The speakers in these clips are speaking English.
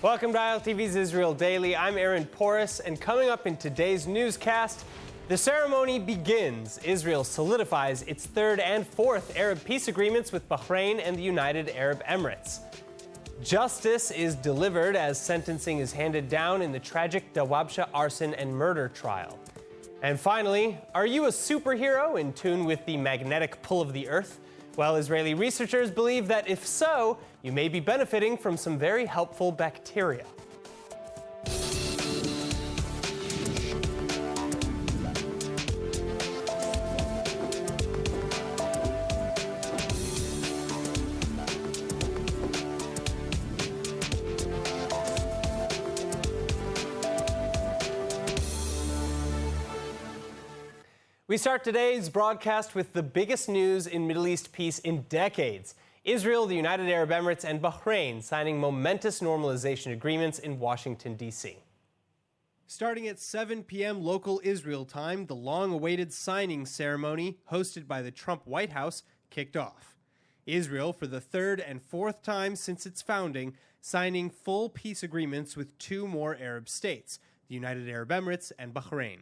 Welcome to ILTV's Israel Daily. I'm Aaron Porras, and coming up in today's newscast, the ceremony begins. Israel solidifies its third and fourth Arab peace agreements with Bahrain and the United Arab Emirates. Justice is delivered as sentencing is handed down in the tragic Dwabsha arson and murder trial. And finally, are you a superhero in tune with the magnetic pull of the earth? Well, Israeli researchers believe that if so, you may be benefiting from some very helpful bacteria. We start today's broadcast with the biggest news in Middle East peace in decades. Israel, the United Arab Emirates, and Bahrain signing momentous normalization agreements in Washington, D.C. Starting at 7 p.m. local Israel time, the long-awaited signing ceremony, hosted by the Trump White House, kicked off. Israel, for the third and fourth time since its founding, signing full peace agreements with two more Arab states, the United Arab Emirates and Bahrain.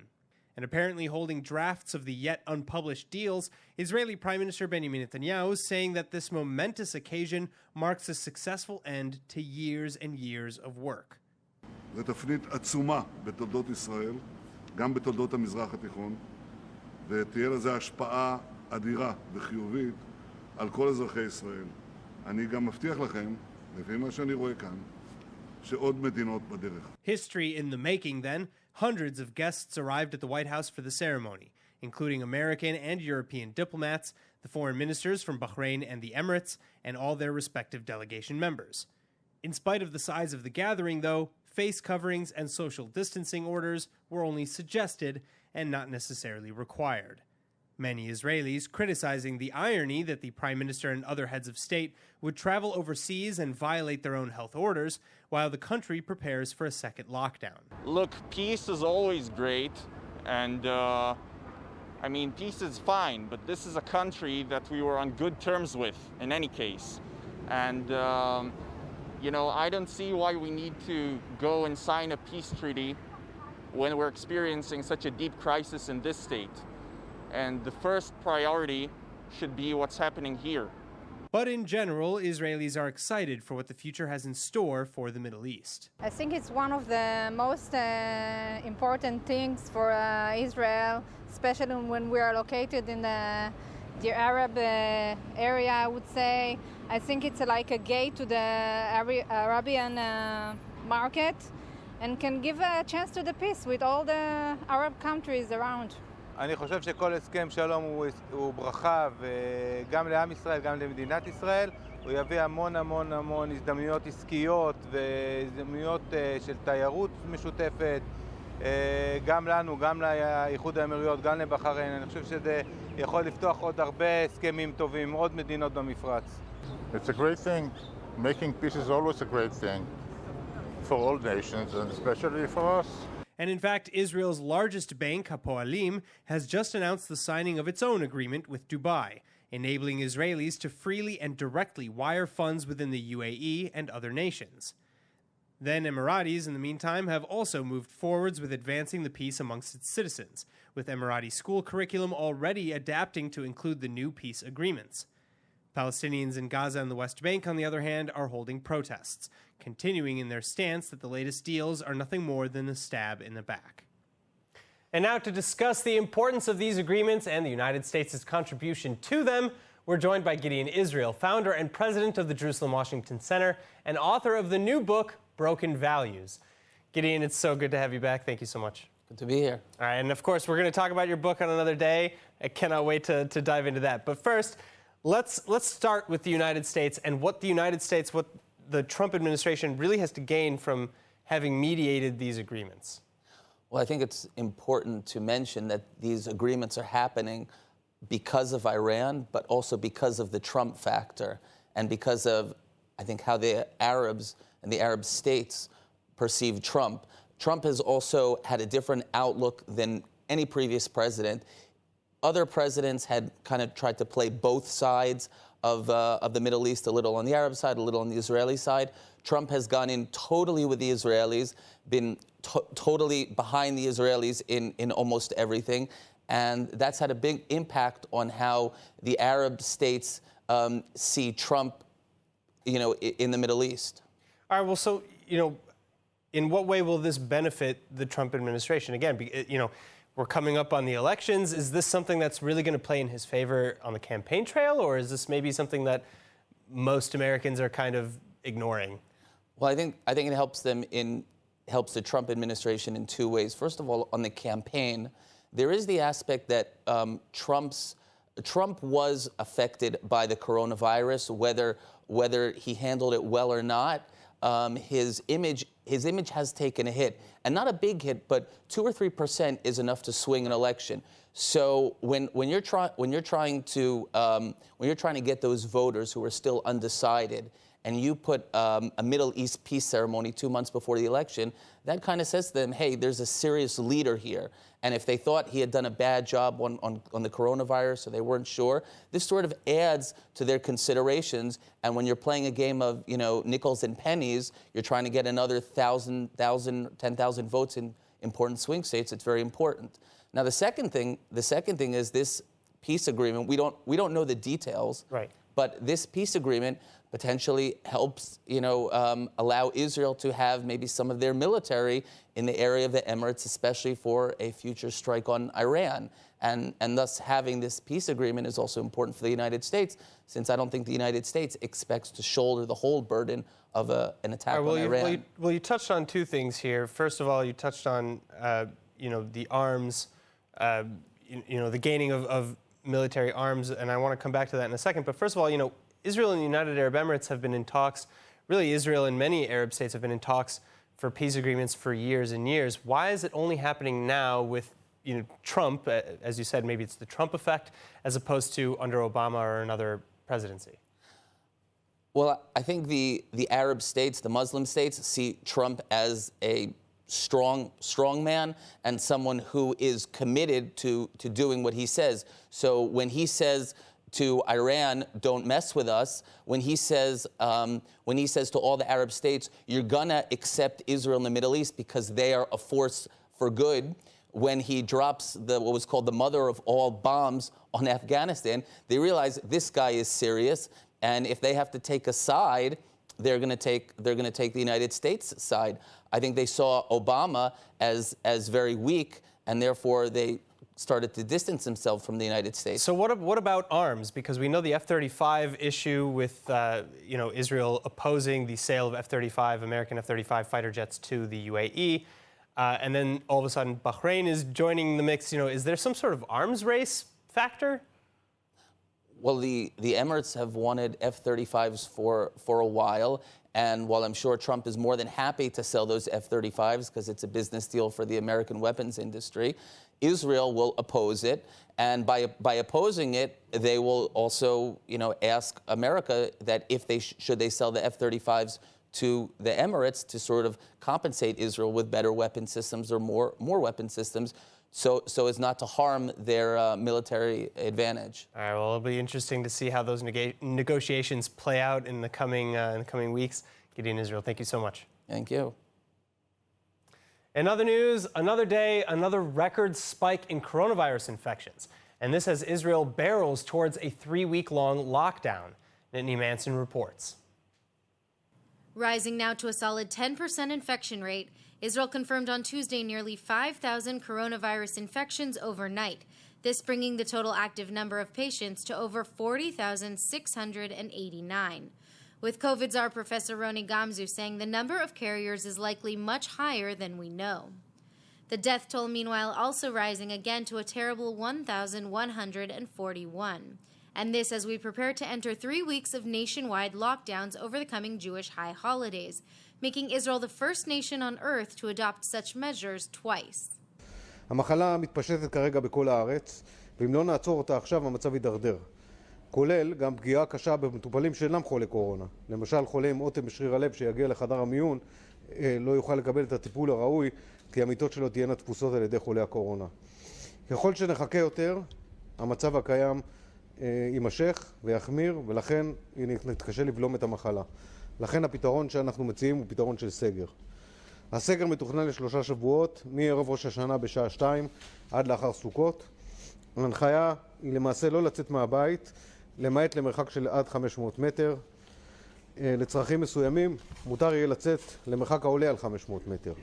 And apparently holding drafts of the yet unpublished deals, Israeli Prime Minister Benjamin Netanyahu is saying that this momentous occasion marks a successful end to years and years of work. זו תפנית עצומה בתולדות ישראל, גם בתולדות המזרח התיכון, ותהיה לזה השפעה אדירה וחיובית על כל אזרחי ישראל. אני גם מבטיח לכם, לפי מה שאני רואה כאן, שעוד מדינות בדרך. History in the making, then. Hundreds of guests arrived at the White House for the ceremony, including American and European diplomats, the foreign ministers from Bahrain and the Emirates, and all their respective delegation members. In spite of the size of the gathering, though, face coverings and social distancing orders were only suggested and not necessarily required. Many Israelis criticizing the irony that the Prime Minister and other heads of state would travel overseas and violate their own health orders while the country prepares for a second lockdown. Look, peace is always great, and peace is fine, but this is a country that we were on good terms with in any case. And, I don't see why we need to go and sign a peace treaty when we're experiencing such a deep crisis in this state. And the first priority should be what's happening here. But in general, Israelis are excited for what the future has in store for the Middle East. I think it's one of the most important things for Israel, especially when we are located in the Arab area, I would say. I think it's like a gate to the Arabian market and can give a chance to the peace with all the Arab countries around. אני חושב שכל הסכם שלום הוא ברכה, וגם לעם ישראל, גם למדינת ישראל. הוא יביא המון הזדמנויות עסקיות והזדמנויות של תיירות משותפת, גם לנו, גם לאיחוד האמירויות, גם לבחריין. אני חושב שזה יכול לפתוח עוד הרבה הסכמים טובים, עוד מדינות במפרץ. It's a great thing. Making peace is always a great thing for all nations, and especially for us. And in fact, Israel's largest bank, Hapoalim, has just announced the signing of its own agreement with Dubai, enabling Israelis to freely and directly wire funds within the UAE and other nations. Then Emiratis, in the meantime, have also moved forwards with advancing the peace amongst its citizens, with Emirati school curriculum already adapting to include the new peace agreements. Palestinians in Gaza and the West Bank, on the other hand, are holding protests, continuing in their stance that the latest deals are nothing more than a stab in the back. And now to discuss the importance of these agreements and the United States' contribution to them, we're joined by Gideon Israel, founder and president of the Jerusalem Washington Center and author of the new book, Broken Values. Gideon, it's so good to have you back. Thank you so much. Good to be here. All right, and of course, we're going to talk about your book on another day. I cannot wait to dive into that. But first, let's start with the United States and what the Trump administration really has to gain from having mediated these agreements. Well, I think it's important to mention that these agreements are happening because of Iran, but also because of the Trump factor and because of, I think, how the Arabs and the Arab states perceive Trump. Trump has also had a different outlook than any previous president. Other presidents had kind of tried to play both sides of the Middle East, a little on the Arab side, a little on the Israeli side. Trump has gone in totally with the Israelis, been totally behind the Israelis in almost everything. And that's had a big impact on how the Arab states see Trump, in the Middle East. All right, well, so, in what way will this benefit the Trump administration? Again, we're coming up on the elections. Is this something that's really going to play in his favor on the campaign trail, or is this maybe something that most Americans are kind of ignoring? Well, I think it helps the Trump administration in two ways. First of all, on the campaign, there is the aspect that Trump was affected by the coronavirus, whether he handled it well or not. His image has taken a hit, and not a big hit, but 2 or 3% is enough to swing an election. So when you're trying to get those voters who are still undecided, and you put a Middle East peace ceremony 2 months before the election, that kind of says to them, hey, there's a serious leader here. And if they thought he had done a bad job on the coronavirus, or they weren't sure, this sort of adds to their considerations. And when you're playing a game of nickels and pennies, you're trying to get another 10,000 votes in important swing states. It's very important. Now the second thing is this peace agreement. We don't know the details, right? But this peace agreement potentially helps, allow Israel to have maybe some of their military in the area of the Emirates, especially for a future strike on Iran. And thus having this peace agreement is also important for the United States, since I don't think the United States expects to shoulder the whole burden of an attack on Iran. Well, you touched on two things here. First of all, you touched on, the arms, the gaining of military arms, and I want to come back to that in a second. But first of all, Israel and the United Arab Emirates have been in talks. Really, Israel and many Arab states have been in talks for peace agreements for years and years. Why is it only happening now with Trump? As you said, maybe it's the Trump effect, as opposed to under Obama or another presidency. Well, I think the Arab states, the Muslim states, see Trump as a strong man and someone who is committed to doing what he says. So when he says to Iran, don't mess with us, when he says to all the Arab states, you're gonna accept Israel in the Middle East because they are a force for good, when he drops what was called the mother of all bombs on Afghanistan, they realize this guy is serious, and if they have to take a side, they're gonna take the United States side. I think they saw Obama as very weak, and therefore they started to distance himself from the United States. So what about arms? Because we know the F-35 issue with Israel opposing the sale of F-35, American F-35 fighter jets to the UAE, and then all of a sudden Bahrain is joining the mix. Is there some sort of arms race factor? Well, the Emirates have wanted F-35s for a while, and while I'm sure Trump is more than happy to sell those F-35s because it's a business deal for the American weapons industry, Israel will oppose it, and by opposing it, they will also, ask America that if should they sell the F-35s to the Emirates to sort of compensate Israel with better weapon systems or more weapon systems, so as not to harm their military advantage. All right. Well, it'll be interesting to see how those negotiations play out in the coming weeks. Gideon Israel, thank you so much. Thank you. In other news, another day, another record spike in coronavirus infections. And this as Israel barrels towards a 3-week-long lockdown. Nittany Manson reports. Rising now to a solid 10% infection rate, Israel confirmed on Tuesday nearly 5,000 coronavirus infections overnight, this bringing the total active number of patients to over 40,689. With COVID czar Professor Roni Gamzu saying the number of carriers is likely much higher than we know. The death toll, meanwhile, also rising again to a terrible 1,141. And this as we prepare to enter 3 weeks of nationwide lockdowns over the coming Jewish high holidays, making Israel the first nation on earth to adopt such measures twice. המחלה מתפשטת כרגע בכל הארץ, ואם לא נעצור אותה עכשיו המצב יידרדר. כולל גם פגיעה קשה במטופלים שאינם חולי קורונה. למשל חולה עם אוטם בשריר הלב שיגיע לחדר המיון לא יוכל לקבל את הטיפול הראוי כי המיטות שלו תהיינה תפוסות על ידי חולי הקורונה. ככל שנחכה יותר, המצב הקיים יימשך ויחמיר, ולכן נתקשה לבלום את המחלה. לכן הפתרון שאנחנו מציעים הוא פתרון של סגר. הסגר מתוכנן ל3 שבועות, מערב ראש השנה בשעה 2 עד לאחר סוכות. ההנחיה היא למעשה לא לצאת מהבית, למעט למרחק של עד 500 מטר. לצרכים מסוימים מותר יהיה לצאת למרחק העולה על 500 מטר.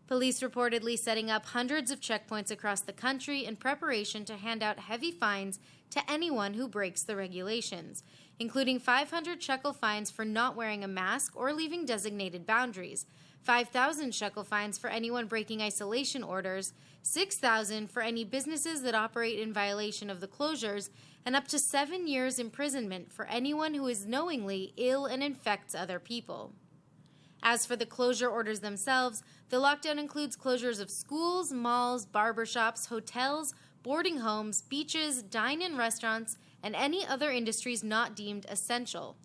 Police reportedly setting up hundreds of checkpoints across the country in preparation to hand out heavy fines to anyone who breaks the regulations, including 500 shekel fines for not wearing a mask or leaving designated boundaries, 5,000 shekel fines for anyone breaking isolation orders, 6,000 for any businesses that operate in violation of the closures, and up to 7 years imprisonment for anyone who is knowingly ill and infects other people. As for the closure orders themselves, the lockdown includes closures of schools, malls, barbershops, hotels, boarding homes, beaches, dine-in restaurants, and any other industries not deemed essential.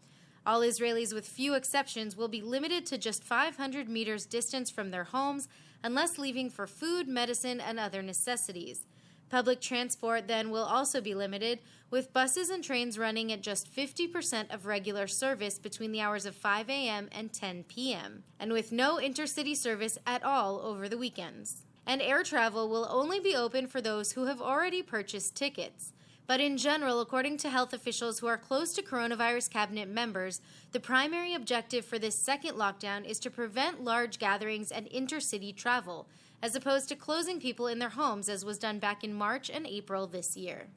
All Israelis, with few exceptions, will be limited to just 500 meters distance from their homes unless leaving for food, medicine, and other necessities. Public transport then will also be limited, with buses and trains running at just 50% of regular service between the hours of 5 a.m. and 10 p.m., and with no intercity service at all over the weekends. And air travel will only be open for those who have already purchased tickets. But in general, according to health officials who are close to coronavirus cabinet members, the primary objective for this second lockdown is to prevent large gatherings and intercity travel, as opposed to closing people in their homes as was done back in March and April this year.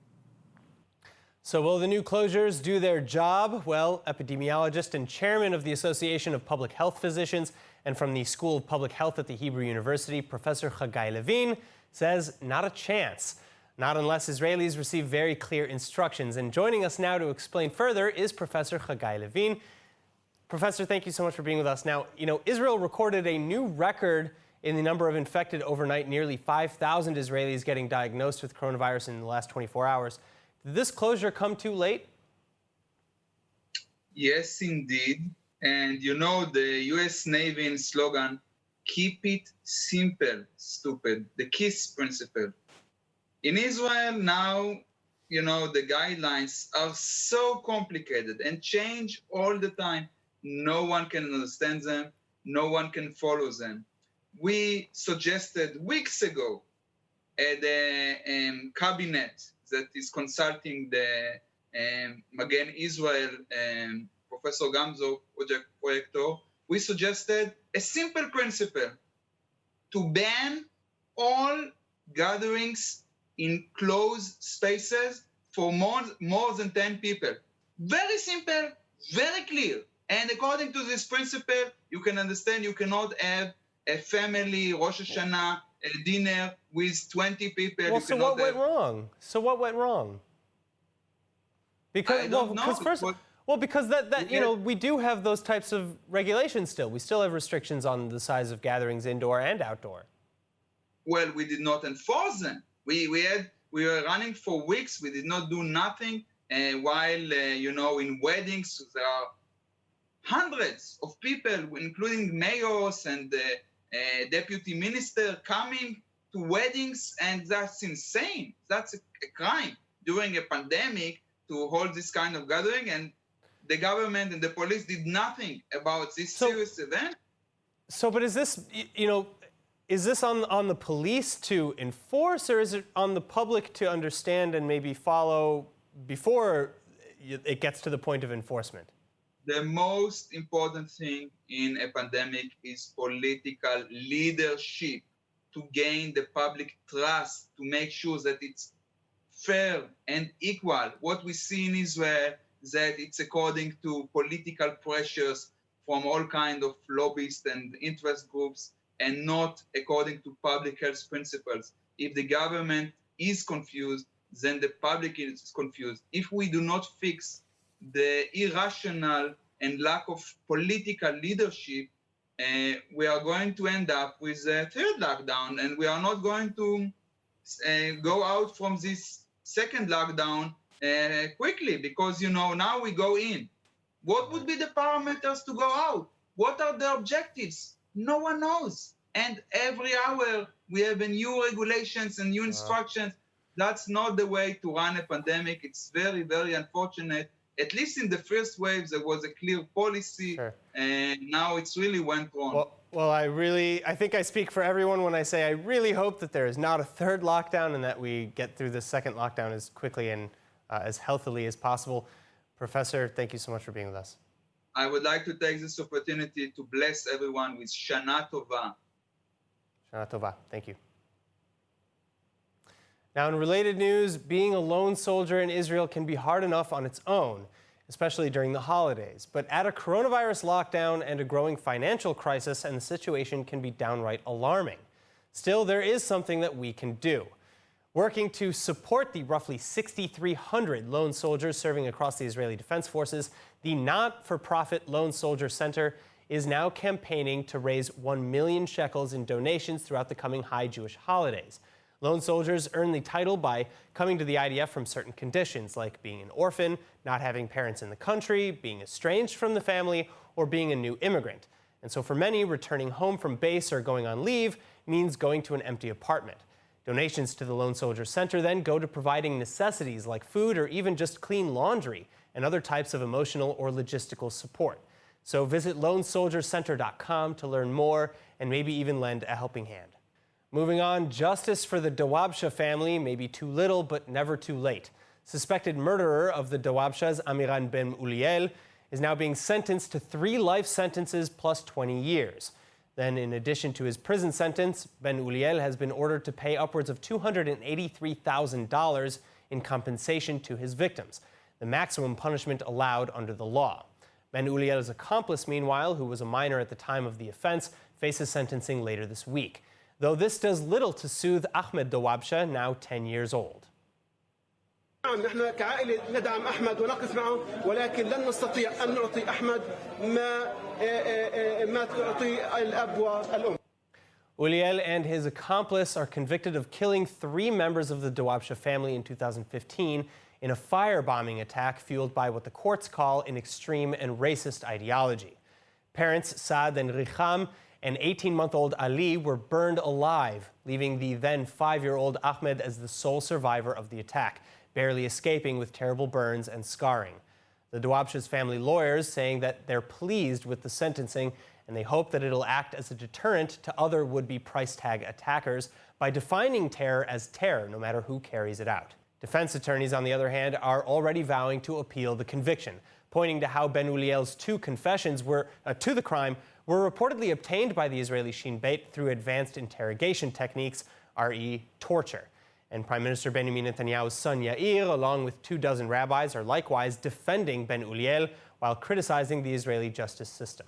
So will the new closures do their job? Well, epidemiologist and chairman of the Association of Public Health Physicians and from the School of Public Health at the Hebrew University, Professor Chagai Levin, says not a chance. Not unless Israelis receive very clear instructions. And joining us now to explain further is Professor Chagai Levin. Professor, thank you so much for being with us. Now, Israel recorded a new record in the number of infected overnight, nearly 5,000 Israelis getting diagnosed with coronavirus in the last 24 hours. Did this closure come too late? Yes, indeed. And the U.S. Navy slogan, keep it simple, stupid, the KISS principle. In Israel now, the guidelines are so complicated and change all the time. No one can understand them. No one can follow them. We suggested weeks ago at the cabinet that is consulting the Magen Israel Professor Gamzo projector, we suggested a simple principle to ban all gatherings in closed spaces for more than 10 people. Very simple, very clear. And according to this principle, you can understand you cannot have a family Rosh Hashanah dinner with 20 people. Well, so what went wrong? So what went wrong? Because because we do have those types of regulations still. We still have restrictions on the size of gatherings indoor and outdoor. Well, we did not enforce them. We were running for weeks. We did not do nothing. While in weddings there are hundreds of people, including mayors and deputy minister, coming to weddings, and that's insane. That's a crime during a pandemic to hold this kind of gathering, and the government and the police did nothing about this serious event. So, but is this, is this on the police to enforce, or is it on the public to understand and maybe follow before it gets to the point of enforcement? The most important thing in a pandemic is political leadership, to gain the public trust, to make sure that it's fair and equal. What we see in Israel is that it's according to political pressures from all kinds of lobbyists and interest groups, and not according to public health principles. If the government is confused, then the public is confused. If we do not fix the irrational and lack of political leadership, we are going to end up with a third lockdown, and we are not going to go out from this second lockdown quickly, because now we go in. What would be the parameters to go out? What are the objectives? No one knows. And every hour we have new regulations and new instructions. That's not the way to run a pandemic. It's very, very unfortunate. At least in the first waves, there was a clear policy, Sure. and now it's really went wrong. Well, I think I speak for everyone when I say I really hope that there is not a third lockdown and that we get through the second lockdown as quickly and as healthily as possible. Professor, thank you so much for being with us. I would like to take this opportunity to bless everyone with Shana Tova. Shana Tova. Thank you. Now, in related news, being a lone soldier in Israel can be hard enough on its own, especially during the holidays. But add a coronavirus lockdown and a growing financial crisis, and the situation can be downright alarming. Still, there is something that we can do. Working to support the roughly 6,300 lone soldiers serving across the Israeli Defense Forces, the not-for-profit Lone Soldier Center is now campaigning to raise 1 million shekels in donations throughout the coming high Jewish holidays. Lone soldiers earn the title by coming to the IDF from certain conditions, like being an orphan, not having parents in the country, being estranged from the family, or being a new immigrant. And so for many, returning home from base or going on leave means going to an empty apartment. Donations to the Lone Soldier Center then go to providing necessities like food or even just clean laundry and other types of emotional or logistical support. So visit lonesoldiercenter.com to learn more and maybe even lend a helping hand. Moving on, justice for the Dwabsha family may be too little, but never too late. Suspected murderer of the Dawabshas, Amiran Ben Uliel, is now being sentenced to 3 life sentences plus 20 years. Then, in addition to his prison sentence, Ben Uliel has been ordered to pay upwards of $283,000 in compensation to his victims, the maximum punishment allowed under the law. Ben Uliel's accomplice, meanwhile, who was a minor at the time of the offense, faces sentencing later this week. Though this does little to soothe Ahmed Dawabsha, now 10 years old. نحن كعائلة ندعم أحمد ونقف معه ولكن لن نستطيع أن نعطي أحمد ما تعطي الأب والأم. Uliel and his accomplice are convicted of killing 3 members of the Dwabsha family in 2015 in a firebombing attack fueled by what the courts call an extreme and racist ideology. Parents Saad and Richam and 18-month-old Ali were burned alive, leaving the then 5-year-old Ahmed as the sole survivor of the attack, barely escaping with terrible burns and scarring. The Dwabsha's family lawyers saying that they're pleased with the sentencing and they hope that it'll act as a deterrent to other would-be price tag attackers by defining terror as terror, no matter who carries it out. Defense attorneys, on the other hand, are already vowing to appeal the conviction, pointing to how Ben Uliel's 2 confessions to the crime were reportedly obtained by the Israeli Shin Bet through advanced interrogation techniques, i.e. torture. And Prime Minister Benjamin Netanyahu's son Yair, along with 24 rabbis, are likewise defending Ben Uliel while criticizing the Israeli justice system.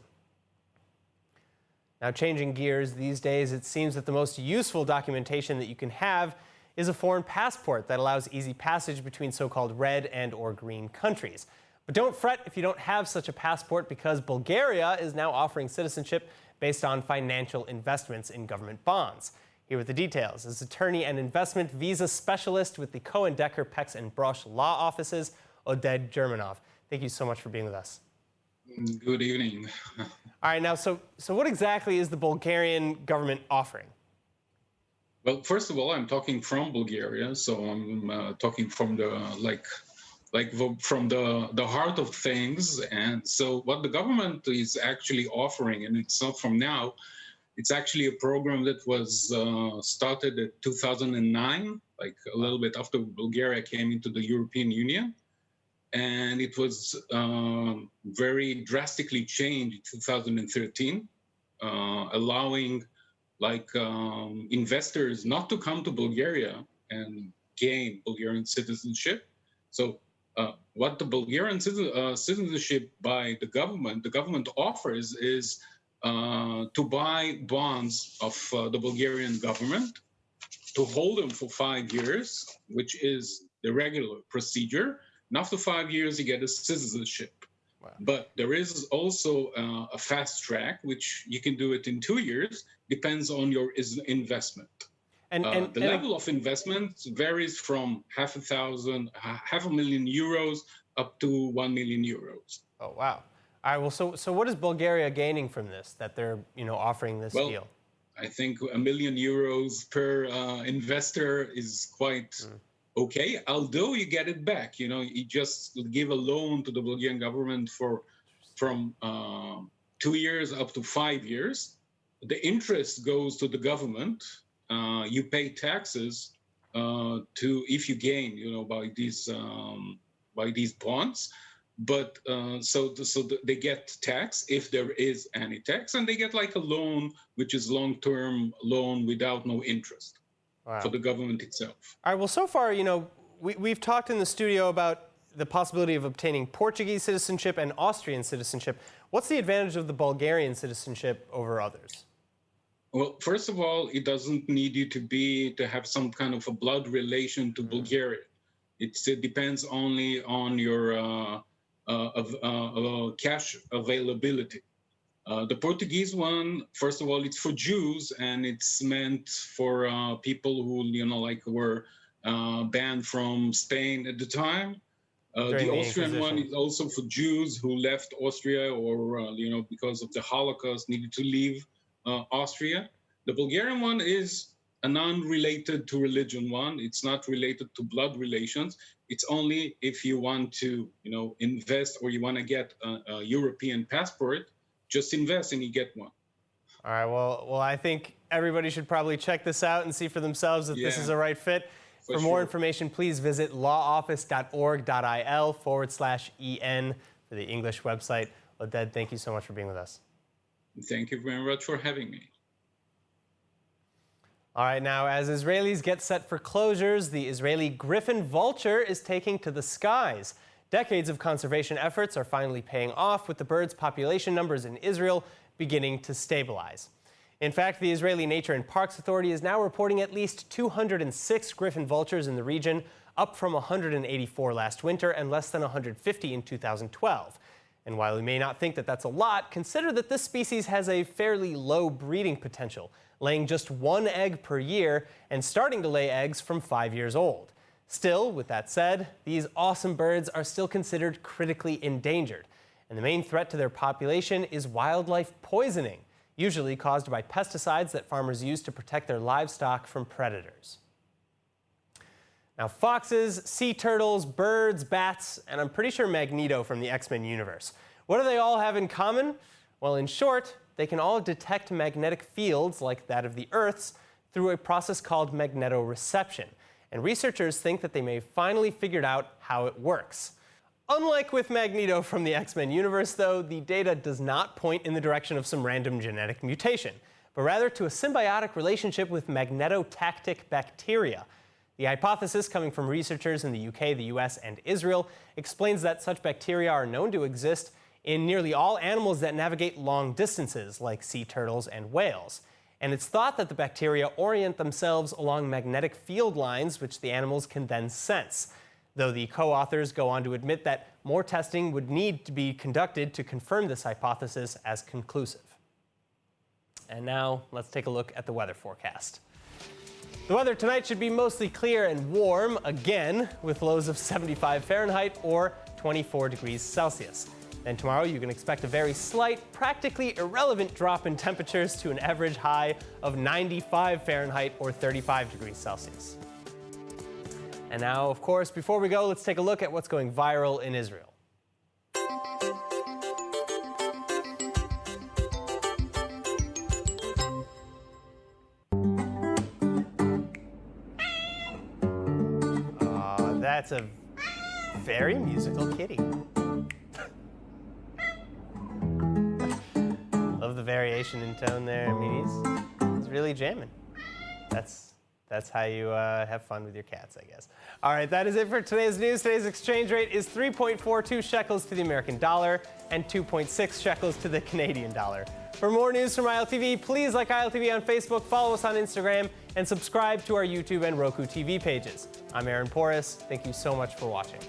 Now, changing gears, these days it seems that the most useful documentation that you can have is a foreign passport that allows easy passage between so-called red and or green countries. But don't fret if you don't have such a passport, because Bulgaria is now offering citizenship based on financial investments in government bonds. Here with the details is attorney and investment visa specialist with the Cohen Decker, Pex and Brosh law offices, Oded Germanov. Thank you so much for being with us. Good evening. All right, now, so what exactly is the Bulgarian government offering? Well, first of all, I'm talking from Bulgaria, so I'm talking from the from the heart of things. And so what the government is actually offering, and it's not from now, it's actually a program that was started in 2009, like a little bit after Bulgaria came into the European Union. And it was very drastically changed in 2013, allowing investors not to come to Bulgaria and gain Bulgarian citizenship. So what the Bulgarian citizenship by the government offers is to buy bonds of the Bulgarian government, to hold them for 5 years, which is the regular procedure. And after 5 years, you get a citizenship. Wow. But there is also a fast track, which you can do it in 2 years, depends on your investment. And the level of investment varies from $500,000 euros up to 1 million euros. Oh, wow. All right, well, so what is Bulgaria gaining from this, that they're offering this deal? I think €1 million per investor is quite okay, although you get it back, you just give a loan to the Bulgarian government from 2 years up to 5 years. The interest goes to the government. You pay taxes if you gain, by these bonds. But so they get tax if there is any tax, and they get like a loan, which is long-term loan without no interest. Wow. For the government itself. All right, well, so far, we've talked in the studio about the possibility of obtaining Portuguese citizenship and Austrian citizenship. What's the advantage of the Bulgarian citizenship over others? Well, first of all, it doesn't need you to have some kind of a blood relation to Bulgaria. It depends only on your cash availability. The Portuguese one, first of all, it's for Jews, and it's meant for people who, were banned from Spain at the time. The Austrian one is also for Jews who left Austria or, because of the Holocaust, needed to leave Austria. The Bulgarian one is a non-related to religion one. It's not related to blood relations. It's only if you want to, invest or you want to get a European passport, just invest and you get one. All right, well, I think everybody should probably check this out and see for themselves if this is a right fit. For more information, please visit lawoffice.org.il/EN for the English website. Oded, thank you so much for being with us. Thank you very much for having me. All right, now, as Israelis get set for closures, the Israeli Griffon Vulture is taking to the skies. Decades of conservation efforts are finally paying off, with the bird's population numbers in Israel beginning to stabilize. In fact, the Israeli Nature and Parks Authority is now reporting at least 206 Griffon vultures in the region, up from 184 last winter and less than 150 in 2012. And while you may not think that that's a lot, consider that this species has a fairly low breeding potential, laying just 1 egg per year and starting to lay eggs from 5 years old. Still, with that said, these awesome birds are still considered critically endangered, and the main threat to their population is wildlife poisoning, usually caused by pesticides that farmers use to protect their livestock from predators. Now, foxes, sea turtles, birds, bats, and I'm pretty sure Magneto from the X-Men universe. What do they all have in common? Well, in short, they can all detect magnetic fields like that of the Earth's through a process called magnetoreception. And researchers think that they may have finally figured out how it works. Unlike with Magneto from the X-Men universe, though, the data does not point in the direction of some random genetic mutation, but rather to a symbiotic relationship with magnetotactic bacteria. The hypothesis, coming from researchers in the UK, the US, and Israel, explains that such bacteria are known to exist in nearly all animals that navigate long distances, like sea turtles and whales. And it's thought that the bacteria orient themselves along magnetic field lines, which the animals can then sense, though the co-authors go on to admit that more testing would need to be conducted to confirm this hypothesis as conclusive. And now, let's take a look at the weather forecast. The weather tonight should be mostly clear and warm, again, with lows of 75 Fahrenheit or 24 degrees Celsius. And tomorrow you can expect a very slight, practically irrelevant drop in temperatures to an average high of 95 Fahrenheit or 35 degrees Celsius. And now, of course, before we go, let's take a look at what's going viral in Israel. That's a very musical kitty. Love the variation in tone there. I mean, he's really jamming. That's how you have fun with your cats, I guess. All right, that is it for today's news. Today's exchange rate is 3.42 shekels to the American dollar and 2.6 shekels to the Canadian dollar. For more news from ILTV, please like ILTV on Facebook, follow us on Instagram, and subscribe to our YouTube and Roku TV pages. I'm Aaron Porras. Thank you so much for watching.